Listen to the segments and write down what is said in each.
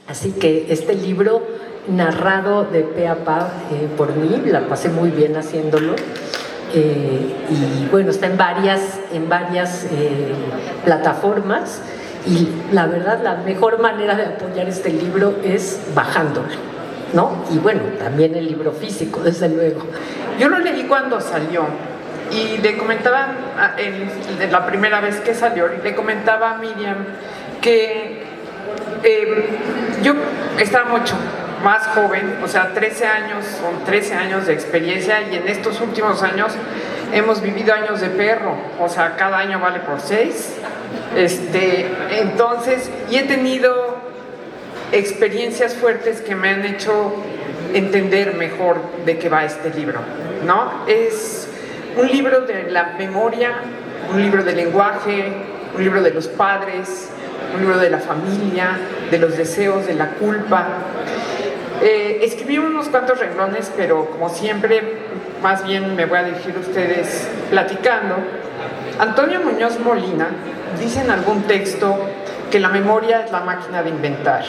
Así que este libro, narrado de pe a pa por mí, la pasé muy bien haciéndolo. Y bueno, está en varias plataformas, y la verdad la mejor manera de apoyar este libro es bajándolo, ¿no? Y bueno, también el libro físico, desde luego. Yo lo leí cuando salió y le comentaba, la primera vez que salió, le comentaba a Miriam que yo estaba mucho más joven, o sea, 13 años de experiencia, y en estos últimos años hemos vivido años de perro, o sea, cada año vale por 6. Entonces, y he tenido experiencias fuertes que me han hecho entender mejor de qué va este libro, ¿no? Es un libro de la memoria, un libro del lenguaje, un libro de los padres, un libro de la familia, de los deseos, de la culpa. Escribí unos cuantos renglones, pero como siempre, más bien me voy a dirigir a ustedes platicando. Antonio Muñoz Molina dice en algún texto que la memoria es la máquina de inventar.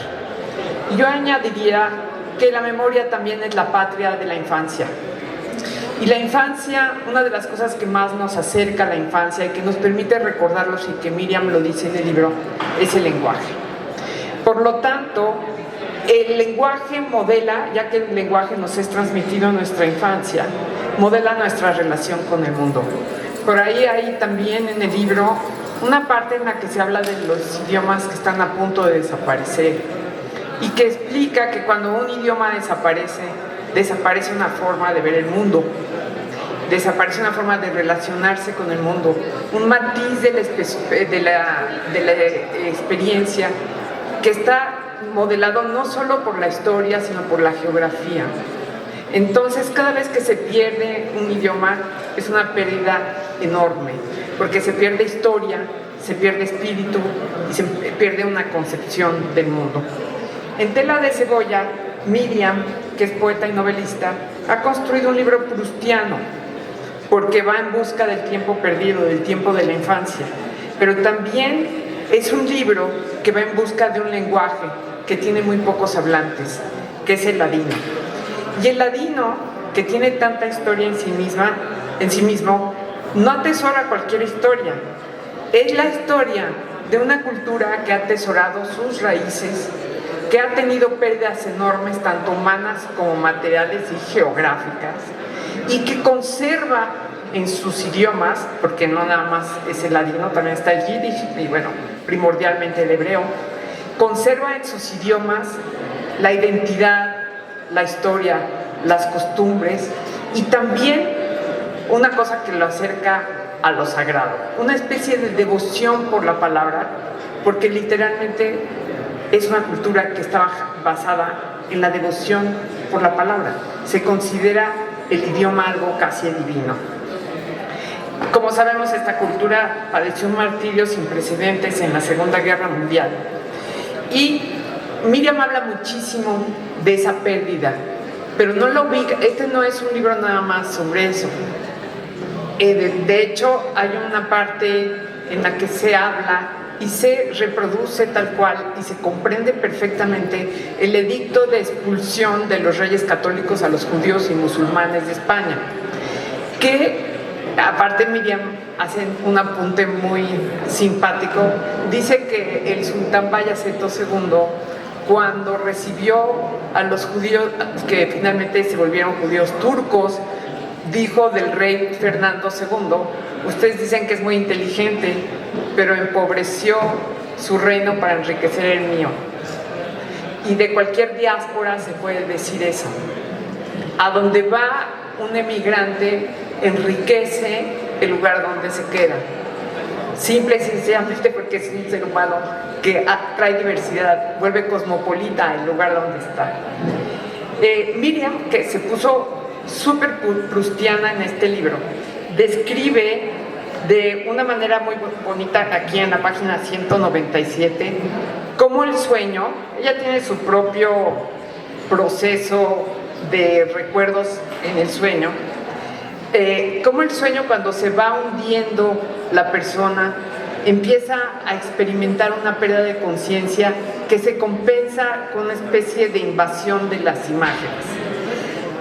Y yo añadiría que la memoria también es la patria de la infancia. Y la infancia, una de las cosas que más nos acerca a la infancia y que nos permite recordarlos, y que Miriam lo dice en el libro, es el lenguaje. Por lo tanto, el lenguaje modela, ya que el lenguaje nos es transmitido en nuestra infancia, modela nuestra relación con el mundo. Por ahí hay también en el libro una parte en la que se habla de los idiomas que están a punto de desaparecer, y que explica que cuando un idioma desaparece, desaparece una forma de ver el mundo, desaparece una forma de relacionarse con el mundo, un matiz de la experiencia que está modelado no solo por la historia, sino por la geografía. Entonces, cada vez que se pierde un idioma es una pérdida enorme, porque se pierde historia, se pierde espíritu y se pierde una concepción del mundo. En Tela de Cebolla, Miriam, que es poeta y novelista, ha construido un libro proustiano, porque va en busca del tiempo perdido, del tiempo de la infancia, pero también es un libro que va en busca de un lenguaje que tiene muy pocos hablantes, que es el ladino. Y el ladino, que tiene tanta historia en sí mismo, no atesora cualquier historia. Es la historia de una cultura que ha atesorado sus raíces, que ha tenido pérdidas enormes, tanto humanas como materiales y geográficas, y que conserva en sus idiomas, porque no nada más es el ladino, también está el yiddish, y bueno, primordialmente el hebreo, conserva en sus idiomas la identidad, la historia, las costumbres, y también una cosa que lo acerca a lo sagrado, una especie de devoción por la palabra, porque literalmente es una cultura que está basada en la devoción por la palabra. Se considera el idioma algo casi divino. Como sabemos, esta cultura padeció un martirio sin precedentes en la Segunda Guerra Mundial. Y Miriam habla muchísimo de esa pérdida, pero no lo ubica. Este no es un libro nada más sobre eso. De hecho, hay una parte en la que se habla y se reproduce tal cual y se comprende perfectamente el edicto de expulsión de los reyes católicos a los judíos y musulmanes de España, que aparte Miriam hace un apunte muy simpático. Dice que el sultán Bayaceto II, cuando recibió a los judíos que finalmente se volvieron judíos turcos, dijo del rey Fernando II: ustedes dicen que es muy inteligente, pero empobreció su reino para enriquecer el mío. Y de cualquier diáspora se puede decir eso. A donde va un emigrante, enriquece el lugar donde se queda. Simple y sencillamente porque es un ser humano que trae diversidad, vuelve cosmopolita el lugar donde está. Miriam, que se puso súper proustiana en este libro, describe de una manera muy bonita aquí en la página 197 cómo el sueño, ella tiene su propio proceso de recuerdos en el sueño, cómo el sueño, cuando se va hundiendo la persona empieza a experimentar una pérdida de conciencia que se compensa con una especie de invasión de las imágenes.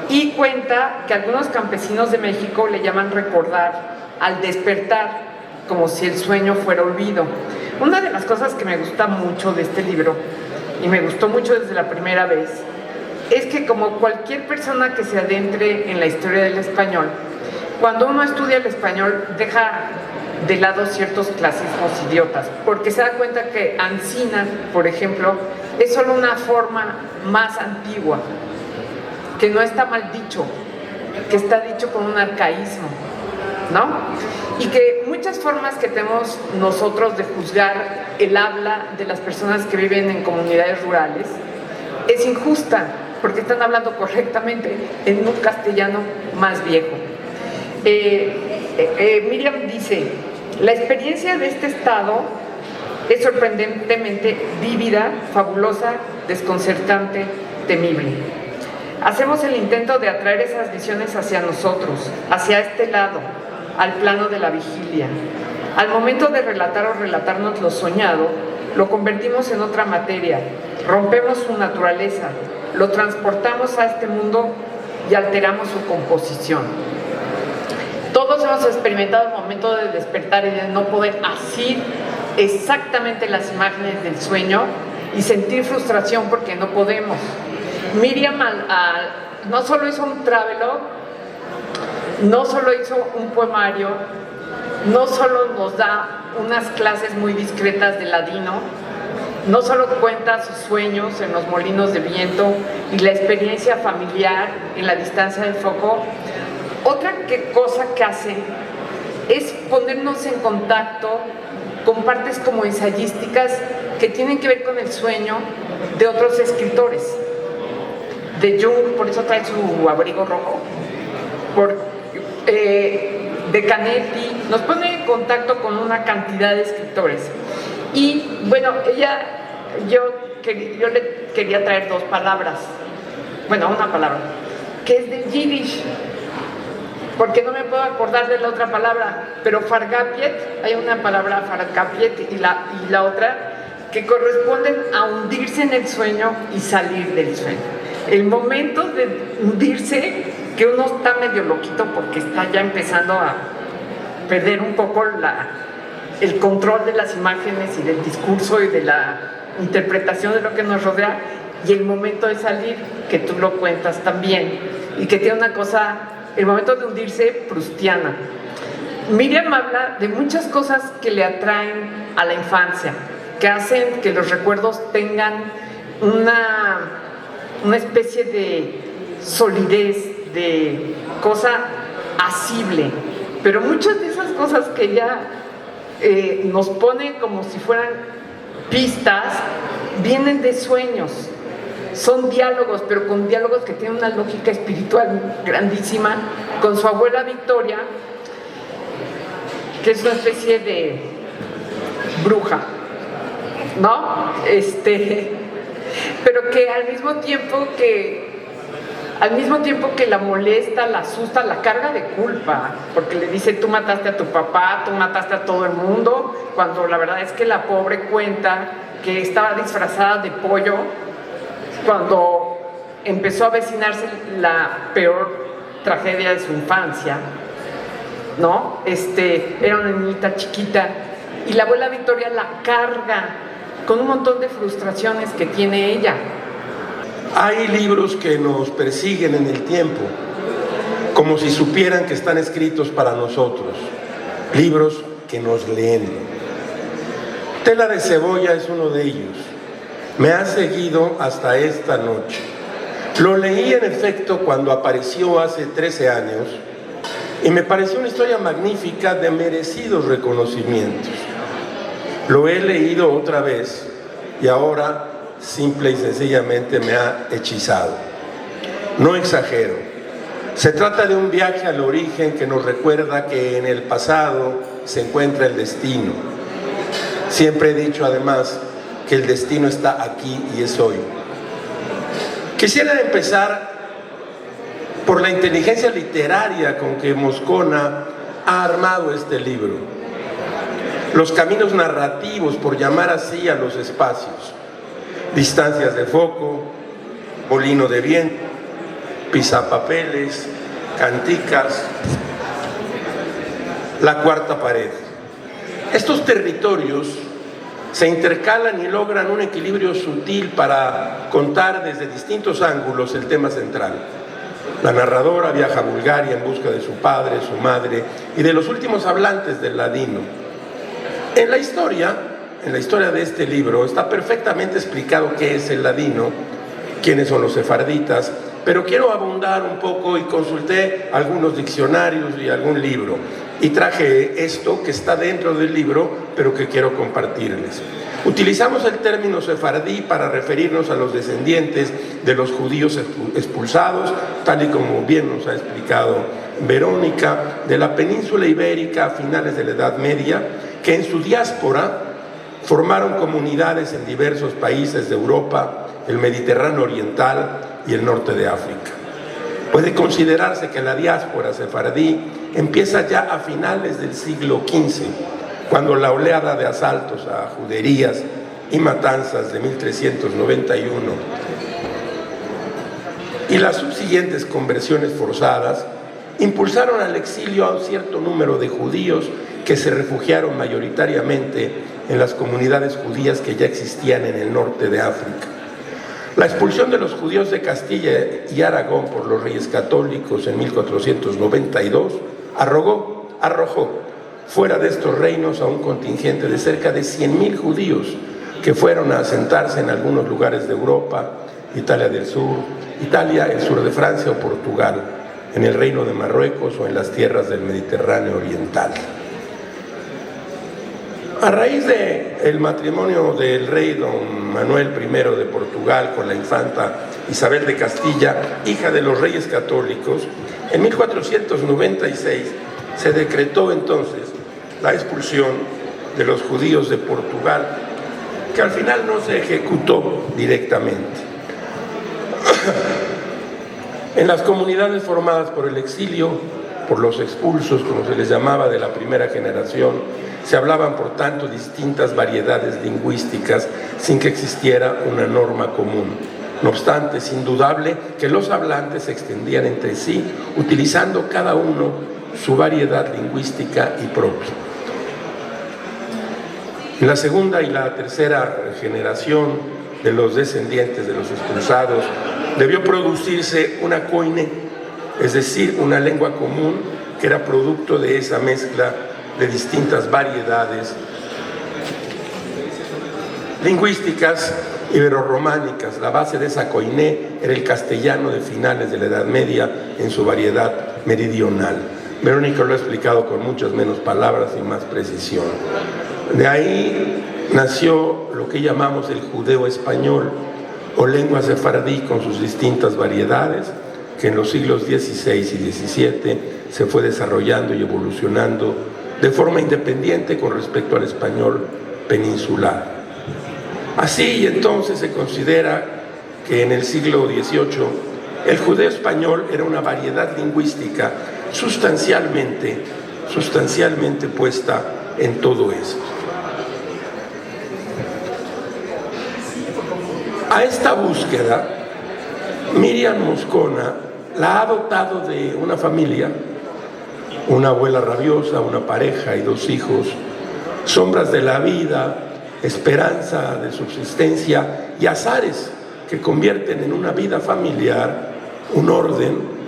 Y cuenta que algunos campesinos de México le llaman recordar al despertar, como si el sueño fuera olvido. Una de las cosas que me gusta mucho de este libro, y me gustó mucho desde la primera vez, es que como cualquier persona que se adentre en la historia del español, cuando uno estudia el español deja de lado ciertos clasismos idiotas, porque se da cuenta que Ancina, por ejemplo, es solo una forma más antigua, que no está mal dicho, que está dicho con un arcaísmo, ¿no? Y que muchas formas que tenemos nosotros de juzgar el habla de las personas que viven en comunidades rurales es injusta, porque están hablando correctamente en un castellano más viejo. Miriam dice: la experiencia de este estado es sorprendentemente vívida, fabulosa, desconcertante, temible. Hacemos el intento de atraer esas visiones hacia nosotros, hacia este lado, al plano de la vigilia. Al momento de relatar o relatarnos lo soñado, lo convertimos en otra materia, rompemos su naturaleza, lo transportamos a este mundo y alteramos su composición. Todos hemos experimentado el momento de despertar y de no poder asir exactamente las imágenes del sueño y sentir frustración porque no podemos. Miriam no solo hizo un travelogue, no solo hizo un poemario, no solo nos da unas clases muy discretas de ladino, no solo cuenta sus sueños en los molinos de viento y la experiencia familiar en la distancia del foco. Otra cosa que hace es ponernos en contacto con partes como ensayísticas que tienen que ver con el sueño de otros escritores. De Jung, por eso trae su abrigo rojo, de Canetti, nos pone en contacto con una cantidad de escritores. Y bueno, yo le quería traer dos palabras, bueno, una palabra, que es de Yiddish, porque no me puedo acordar de la otra palabra, pero Fargapiet, hay una palabra Fargapiet y la otra que corresponden a hundirse en el sueño y salir del sueño. El momento de hundirse, que uno está medio loquito porque está ya empezando a perder un poco el control de las imágenes y del discurso y de la interpretación de lo que nos rodea, y el momento de salir, que tú lo cuentas también, y que tiene una cosa, el momento de hundirse, proustiana. Miriam habla de muchas cosas que le atraen a la infancia, que hacen que los recuerdos tengan una especie de solidez, de cosa asible, pero muchas de esas cosas que ella nos pone como si fueran pistas, vienen de sueños, son diálogos, pero con diálogos que tienen una lógica espiritual grandísima, con su abuela Victoria, que es una especie de bruja, ¿no? Pero que al mismo tiempo que la molesta, la asusta, la carga de culpa, porque le dice: tú mataste a tu papá, tú mataste a todo el mundo, cuando la verdad es que la pobre cuenta que estaba disfrazada de pollo cuando empezó a avecinarse la peor tragedia de su infancia, ¿no? Era una niñita chiquita, y la abuela Victoria la carga con un montón de frustraciones que tiene ella. Hay libros que nos persiguen en el tiempo, como si supieran que están escritos para nosotros, libros que nos leen. Tela de cebolla es uno de ellos. Me ha seguido hasta esta noche. Lo leí en efecto cuando apareció hace 13 años y me pareció una historia magnífica de merecidos reconocimientos. Lo he leído otra vez y ahora simple y sencillamente me ha hechizado. No exagero. Se trata de un viaje al origen que nos recuerda que en el pasado se encuentra el destino. Siempre he dicho además que el destino está aquí y es hoy. Quisiera empezar por la inteligencia literaria con que Moscona ha armado este libro. los caminos narrativos, por llamar así a los espacios, distancias de foco, molino de viento, pisapapeles, canticas, la cuarta pared. Estos territorios se intercalan y logran un equilibrio sutil para contar desde distintos ángulos el tema central. La narradora viaja a Bulgaria en busca de su padre, su madre y de los últimos hablantes del ladino. En la historia de este libro está perfectamente explicado qué es el ladino, quiénes son los sefarditas, pero quiero abundar un poco y consulté algunos diccionarios y algún libro y traje esto que está dentro del libro, pero que quiero compartirles. Utilizamos el término sefardí para referirnos a los descendientes de los judíos expulsados, tal y como bien nos ha explicado Verónica, de la península ibérica a finales de la Edad Media, que en su diáspora formaron comunidades en diversos países de Europa, el Mediterráneo Oriental y el norte de África. Puede considerarse que la diáspora sefardí empieza ya a finales del siglo XV, cuando la oleada de asaltos a juderías y matanzas de 1391 y las subsiguientes conversiones forzadas impulsaron al exilio a un cierto número de judíos que se refugiaron mayoritariamente en las comunidades judías que ya existían en el norte de África. La expulsión de los judíos de Castilla y Aragón por los reyes católicos en 1492 arrojó fuera de estos reinos a un contingente de cerca de 100.000 judíos que fueron a asentarse en algunos lugares de Europa, Italia del Sur, el sur de Francia o Portugal, en el reino de Marruecos o en las tierras del Mediterráneo Oriental. A raíz del matrimonio del rey don Manuel I de Portugal con la infanta Isabel de Castilla, hija de los reyes católicos, en 1496 se decretó entonces la expulsión de los judíos de Portugal, que al final no se ejecutó directamente. En las comunidades formadas por el exilio, por los expulsos, como se les llamaba, de la primera generación, se hablaban, por tanto, distintas variedades lingüísticas sin que existiera una norma común. No obstante, es indudable que los hablantes se extendían entre sí, utilizando cada uno su variedad lingüística y propia. En la segunda y la tercera generación de los descendientes de los expulsados debió producirse una koiné, es decir, una lengua común que era producto de esa mezcla de distintas variedades lingüísticas ibero-románicas. La base de esa koiné era el castellano de finales de la Edad Media en su variedad meridional. Verónica lo ha explicado con muchas menos palabras y más precisión. De ahí nació lo que llamamos el judeo español o lengua sefardí con sus distintas variedades, que en los siglos XVI y XVII se fue desarrollando y evolucionando de forma independiente con respecto al español peninsular. Así, entonces, se considera que en el siglo XVIII el judeo español era una variedad lingüística sustancialmente puesta en todo eso. A esta búsqueda, Miriam Moscona la ha dotado de una familia, una abuela rabiosa, una pareja y 2 hijos, sombras de la vida, esperanza de subsistencia y azares que convierten en una vida familiar, un orden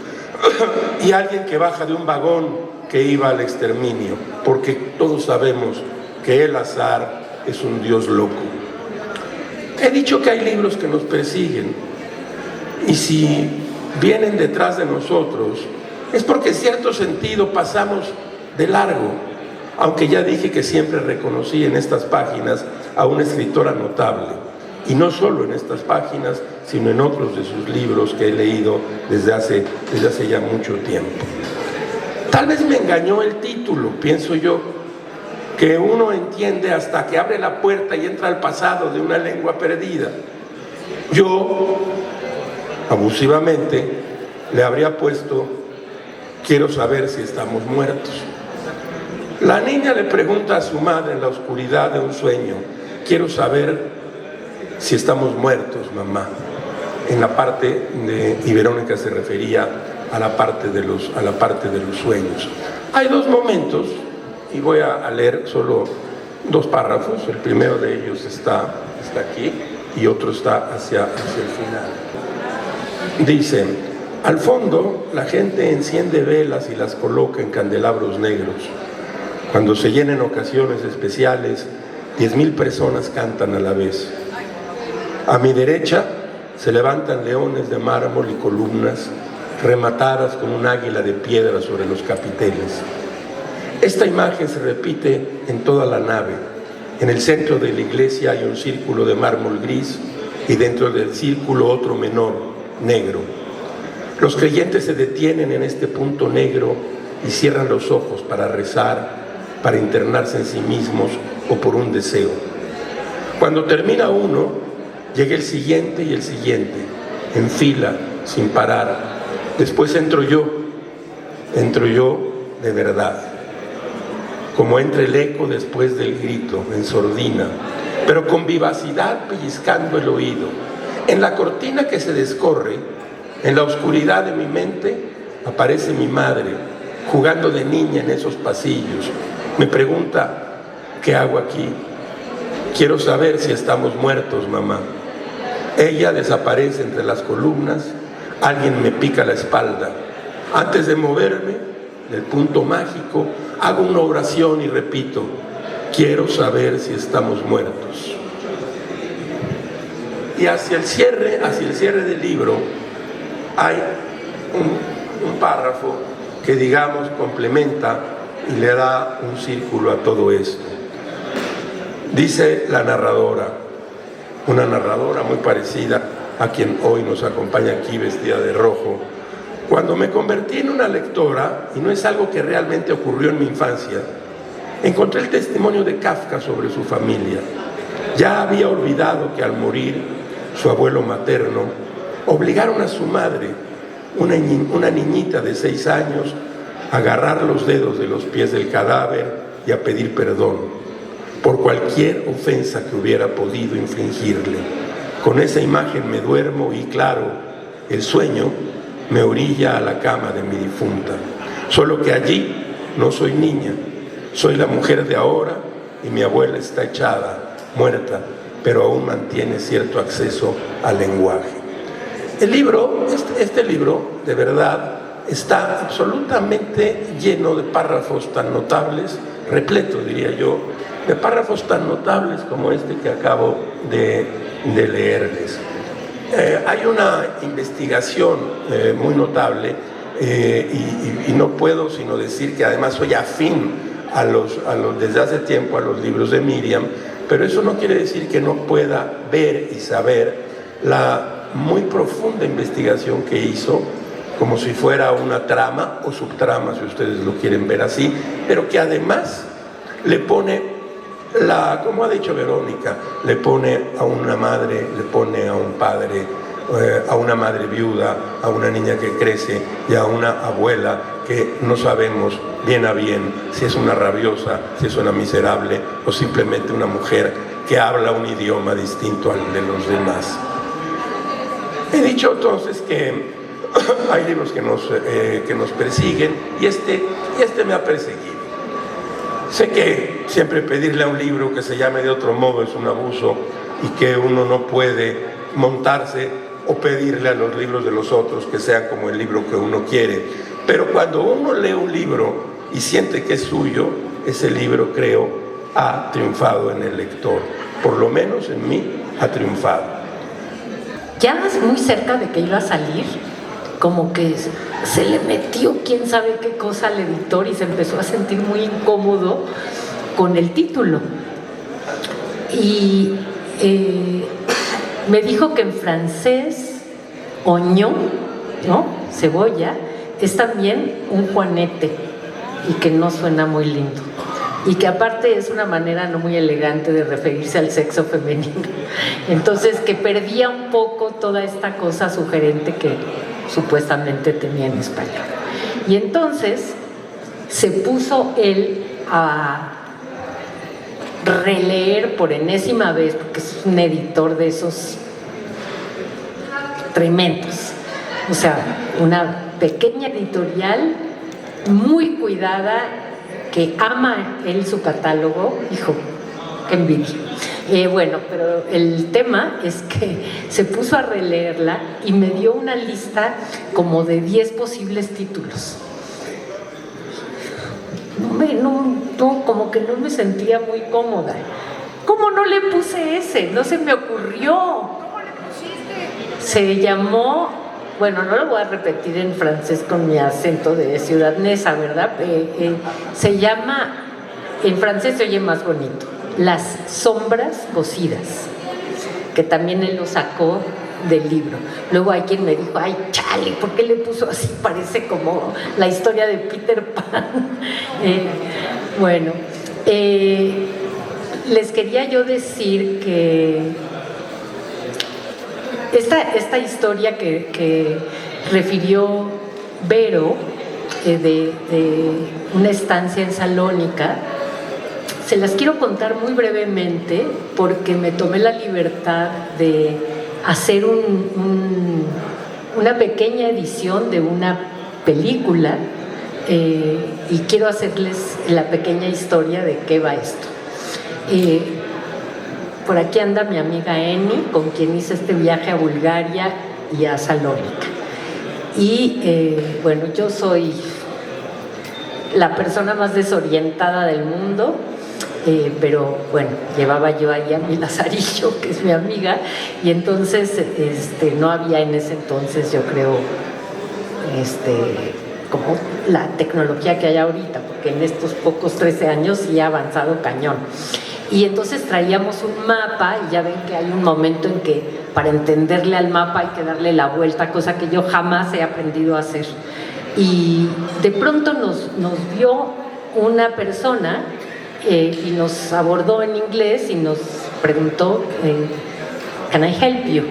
y alguien que baja de un vagón que iba al exterminio, porque todos sabemos que el azar es un dios loco. He dicho que hay libros que nos persiguen y si vienen detrás de nosotros es porque en cierto sentido pasamos de largo, aunque ya dije que siempre reconocí en estas páginas a una escritora notable, y no solo en estas páginas, sino en otros de sus libros que he leído desde hace ya mucho tiempo. Tal vez me engañó el título, pienso yo, que uno entiende hasta que abre la puerta y entra al pasado de una lengua perdida. Yo, abusivamente, le habría puesto: quiero saber si estamos muertos. La niña le pregunta a su madre en la oscuridad de un sueño: quiero saber si estamos muertos, mamá. En la parte y Verónica se refería a la parte de los sueños. Hay dos momentos, y voy a leer solo dos párrafos. El primero de ellos está aquí y otro está hacia el final. Dice: al fondo la gente enciende velas y las coloca en candelabros negros. Cuando se llenan ocasiones especiales, 10,000 personas cantan a la vez. A mi derecha se levantan leones de mármol y columnas rematadas con un águila de piedra sobre los capiteles. Esta imagen se repite en toda la nave. En el centro de la iglesia hay un círculo de mármol gris y dentro del círculo otro menor, negro. Los creyentes se detienen en este punto negro y cierran los ojos para rezar, para internarse en sí mismos o por un deseo. Cuando termina uno, llega el siguiente y el siguiente, en fila, sin parar. Después entro yo de verdad, como entra el eco después del grito, en sordina, pero con vivacidad pellizcando el oído. En la cortina que se descorre, en la oscuridad de mi mente, aparece mi madre, jugando de niña en esos pasillos. Me pregunta: ¿qué hago aquí? Quiero saber si estamos muertos, mamá. Ella desaparece entre las columnas. Alguien me pica la espalda. Antes de moverme del punto mágico, hago una oración y repito: quiero saber si estamos muertos. Y hacia el cierre del libro hay un párrafo que, digamos, complementa y le da un círculo a todo esto. Dice la narradora, una narradora muy parecida a quien hoy nos acompaña aquí vestida de rojo: cuando me convertí en una lectora, y no es algo que realmente ocurrió en mi infancia, encontré el testimonio de Kafka sobre su familia. Ya había olvidado que al morir su abuelo materno, obligaron a su madre, una niñita de 6 años, a agarrar los dedos de los pies del cadáver y a pedir perdón por cualquier ofensa que hubiera podido infligirle. Con esa imagen me duermo y, claro, el sueño me orilla a la cama de mi difunta. Solo que allí no soy niña, soy la mujer de ahora, y mi abuela está echada, muerta, pero aún mantiene cierto acceso al lenguaje. El libro, este libro, de verdad, está absolutamente lleno de párrafos tan notables, repleto, diría yo, de párrafos tan notables como este que acabo de leerles. Hay una investigación muy notable, y no puedo sino decir que además soy afín desde hace tiempo a los libros de Miriam, pero eso no quiere decir que no pueda ver y saber la muy profunda investigación que hizo, como si fuera una trama o subtrama, si ustedes lo quieren ver así, pero que además le pone, como ha dicho Verónica, le pone a una madre, le pone a un padre, a una madre viuda, a una niña que crece y a una abuela que no sabemos bien a bien si es una rabiosa, si es una miserable o simplemente una mujer que habla un idioma distinto al de los demás. He dicho entonces que hay libros que nos persiguen, y este me ha perseguido. Sé que siempre pedirle a un libro que se llame de otro modo es un abuso, y que uno no puede montarse o pedirle a los libros de los otros que sean como el libro que uno quiere. Pero cuando uno lee un libro y siente que es suyo, ese libro, creo, ha triunfado en el lector. Por lo menos en mí ha triunfado. Ya muy cerca de que iba a salir, como que se le metió quién sabe qué cosa al editor y se empezó a sentir muy incómodo con el título. Y me dijo que en francés oignon, ¿no?, cebolla, es también un juanete y que no suena muy lindo. Y que aparte es una manera no muy elegante de referirse al sexo femenino. Entonces, que perdía un poco toda esta cosa sugerente que supuestamente tenía en español. Y entonces se puso él a releer por enésima vez, porque es un editor de esos tremendos, o sea, una pequeña editorial muy cuidada, que ama él su catálogo. Hijo, qué envidia. Bueno, pero el tema es que se puso a releerla y me dio una lista como de 10 posibles títulos. Como que no me sentía muy cómoda. ¿Cómo no le puse ese? No se me ocurrió. ¿Cómo le pusiste? Se llamó, bueno, no lo voy a repetir en francés con mi acento de ciudad nesa, ¿verdad? Se llama, en francés se oye más bonito, Las sombras cosidas, que también él lo sacó del libro. Luego hay quien me dijo, ay, chale, ¿por qué le puso así? Parece como la historia de Peter Pan. Bueno, les quería yo decir que esta historia que refirió Vero, de una estancia en Salónica, se las quiero contar muy brevemente porque me tomé la libertad de hacer una pequeña edición de una película, y quiero hacerles la pequeña historia de qué va esto. Por aquí anda mi amiga Eni, con quien hice este viaje a Bulgaria y a Salónica. Y bueno, yo soy la persona más desorientada del mundo, pero bueno, llevaba yo ahí a mi Lazarillo, que es mi amiga, y entonces no había en ese entonces, yo creo, como la tecnología que hay ahorita, porque en estos pocos 13 años sí ha avanzado cañón. Y entonces traíamos un mapa, y ya ven que hay un momento en que para entenderle al mapa hay que darle la vuelta, cosa que yo jamás he aprendido a hacer. Y de pronto nos vio una persona y nos abordó en inglés y nos preguntó, ¿can I help you?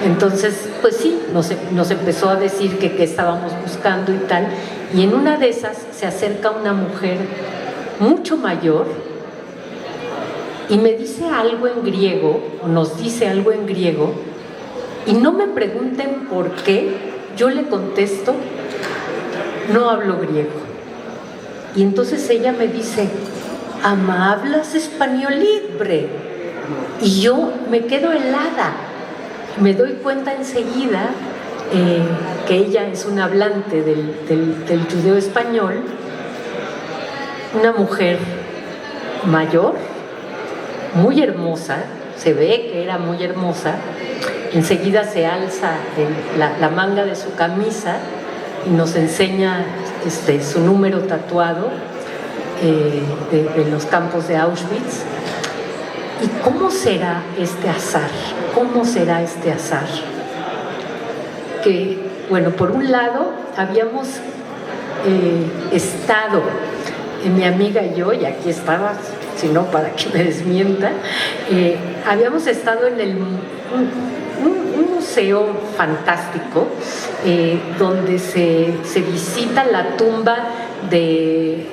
Entonces, pues sí, nos empezó a decir que qué estábamos buscando y tal. Y en una de esas se acerca una mujer mucho mayor y me dice algo en griego, nos dice algo en griego, y no me pregunten por qué, yo le contesto, no hablo griego. Y entonces ella me dice, ama, ¿hablas español libre? Y yo me quedo helada. Me doy cuenta enseguida que ella es una hablante del judeo español, una mujer mayor, muy hermosa, se ve que era muy hermosa. Enseguida se alza la manga de su camisa y nos enseña su número tatuado de los campos de Auschwitz. ¿Y cómo será este azar? ¿Cómo será este azar? Que, bueno, por un lado habíamos estado, mi amiga y yo, y aquí estaba, si no para que me desmienta, habíamos estado en un museo fantástico donde se visita la tumba de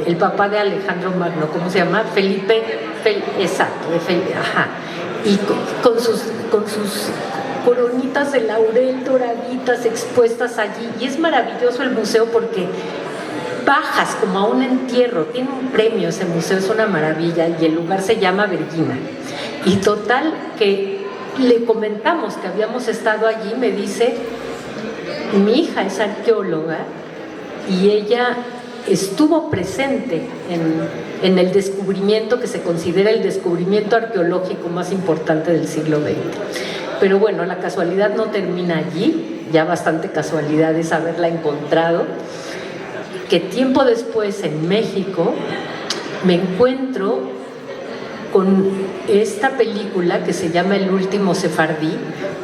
el papá de Alejandro Magno, ¿cómo se llama? Felipe, exacto, de Felipe, ajá, y con sus coronitas de laurel doraditas expuestas allí, y es maravilloso el museo porque bajas como a un entierro, tiene un premio ese museo, es una maravilla, y el lugar se llama Vergina. Y total que le comentamos que habíamos estado allí, me dice, mi hija es arqueóloga y ella estuvo presente en el descubrimiento que se considera el descubrimiento arqueológico más importante del siglo XX. Pero bueno, la casualidad no termina allí, ya bastante casualidad es haberla encontrado, que tiempo después en México me encuentro con esta película que se llama El último sefardí,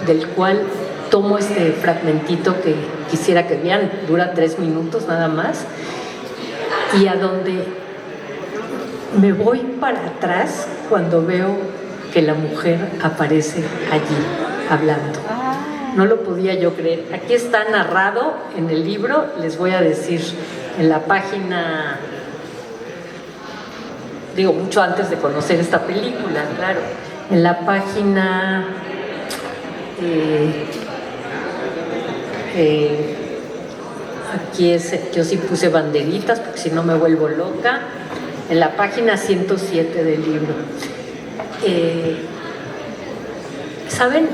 del cual tomo este fragmentito que quisiera que vean, dura 3 minutos nada más, y a donde me voy para atrás cuando veo que la mujer aparece allí hablando. No lo podía yo creer. Aquí está narrado en el libro, les voy a decir en la página digo, mucho antes de conocer esta película, claro. En la página... aquí yo sí puse banderitas porque si no me vuelvo loca. En la página 107 del libro. ¿Saben?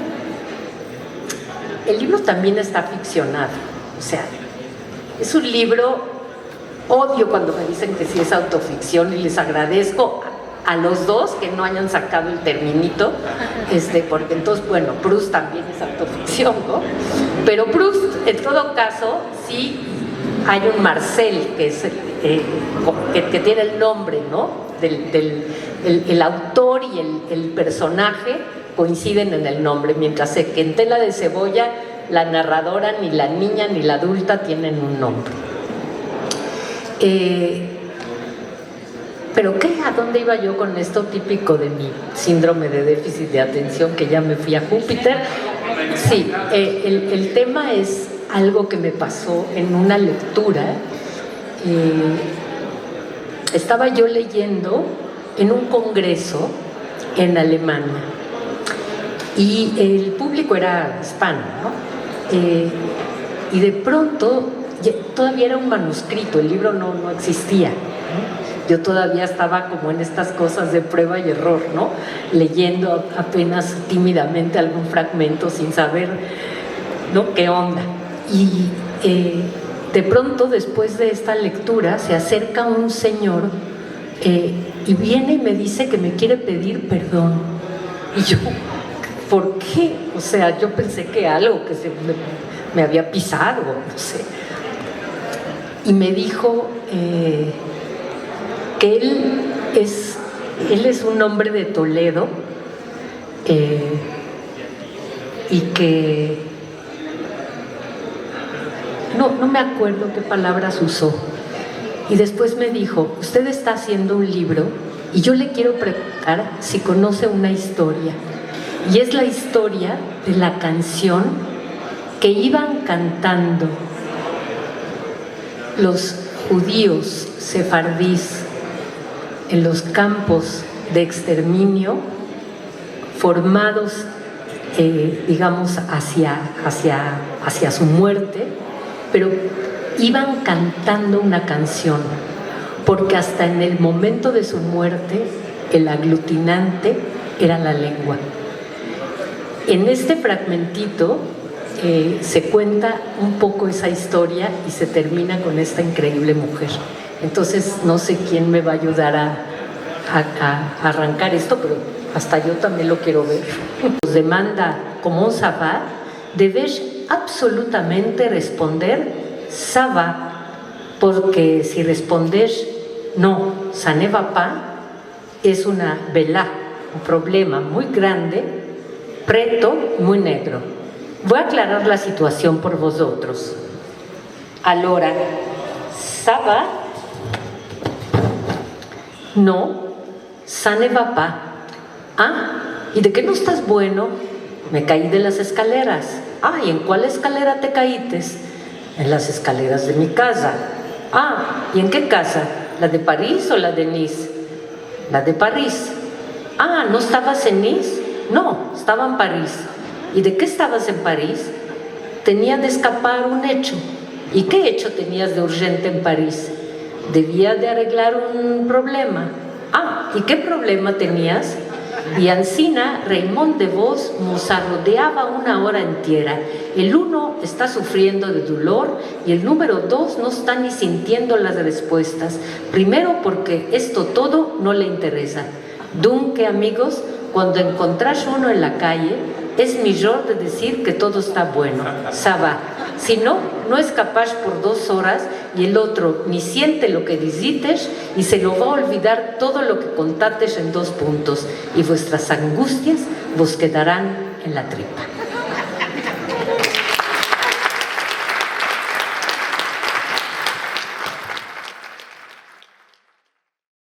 El libro también está ficcionado. O sea, es un libro, odio cuando me dicen que sí es autoficción y les agradezco a los dos que no hayan sacado el terminito, porque entonces, bueno, Proust también es autoficción, ¿no? Pero Proust, en todo caso, sí hay un Marcel, que es que tiene el nombre, ¿no? El autor y el personaje coinciden en el nombre, mientras que en Tela de Cebolla la narradora, ni la niña ni la adulta tienen un nombre. ¿Pero qué? ¿A dónde iba yo con esto típico de mi síndrome de déficit de atención, que ya me fui a Júpiter? Sí, el tema es algo que me pasó en una lectura. Estaba yo leyendo en un congreso en Alemania y el público era hispano, ¿no? Y de pronto, todavía era un manuscrito, el libro no existía, ¿no? Yo todavía estaba como en estas cosas de prueba y error, ¿no? Leyendo apenas tímidamente algún fragmento sin saber, ¿no?, qué onda. Y de pronto, después de esta lectura, se acerca un señor y viene y me dice que me quiere pedir perdón. Y yo, ¿por qué? O sea, yo pensé que algo que me había pisado, no sé. Y me dijo que él es un hombre de Toledo y que no me acuerdo qué palabras usó. Y después me dijo, usted está haciendo un libro y yo le quiero preguntar si conoce una historia. Y es la historia de la canción que iban cantando los judíos sefardíes en los campos de exterminio, formados, digamos, hacia su muerte, pero iban cantando una canción, porque hasta en el momento de su muerte, el aglutinante era la lengua. En este fragmentito se cuenta un poco esa historia y se termina con esta increíble mujer. Entonces, no sé quién me va a ayudar a arrancar esto, pero hasta yo también lo quiero ver. Nos demanda, comment ça va, debes absolutamente responder ça va, porque si respondes no, ça ne va pas, es una velá, un problema muy grande, preto, muy negro. Voy a aclarar la situación por vosotros. Allora, ça va, no, ça ne va pas. Ah, ¿y de qué no estás bueno? Me caí de las escaleras. Ah, ¿y en cuál escalera te caíste? En las escaleras de mi casa. Ah, ¿y en qué casa? ¿La de París o la de Nice? La de París. Ah, ¿no estabas en Nice? No, estaba en París. ¿Y de qué estabas en París? Tenía de escapar un hecho. ¿Y qué hecho tenías de urgente en París? Debía de arreglar un problema. Ah, ¿y qué problema tenías? Y Ancina, Raymond DeVos, nos rodeaba una hora entera. El uno está sufriendo de dolor y el número dos no está ni sintiendo las respuestas. Primero porque esto todo no le interesa. Dunque, amigos, cuando encontrás uno en la calle, es mejor de decir que todo está bueno, ça va. Si no, no es capaz por 2 horas y el otro ni siente lo que dices y se lo va a olvidar todo lo que contates en 2 puntos y vuestras angustias vos quedarán en la tripa.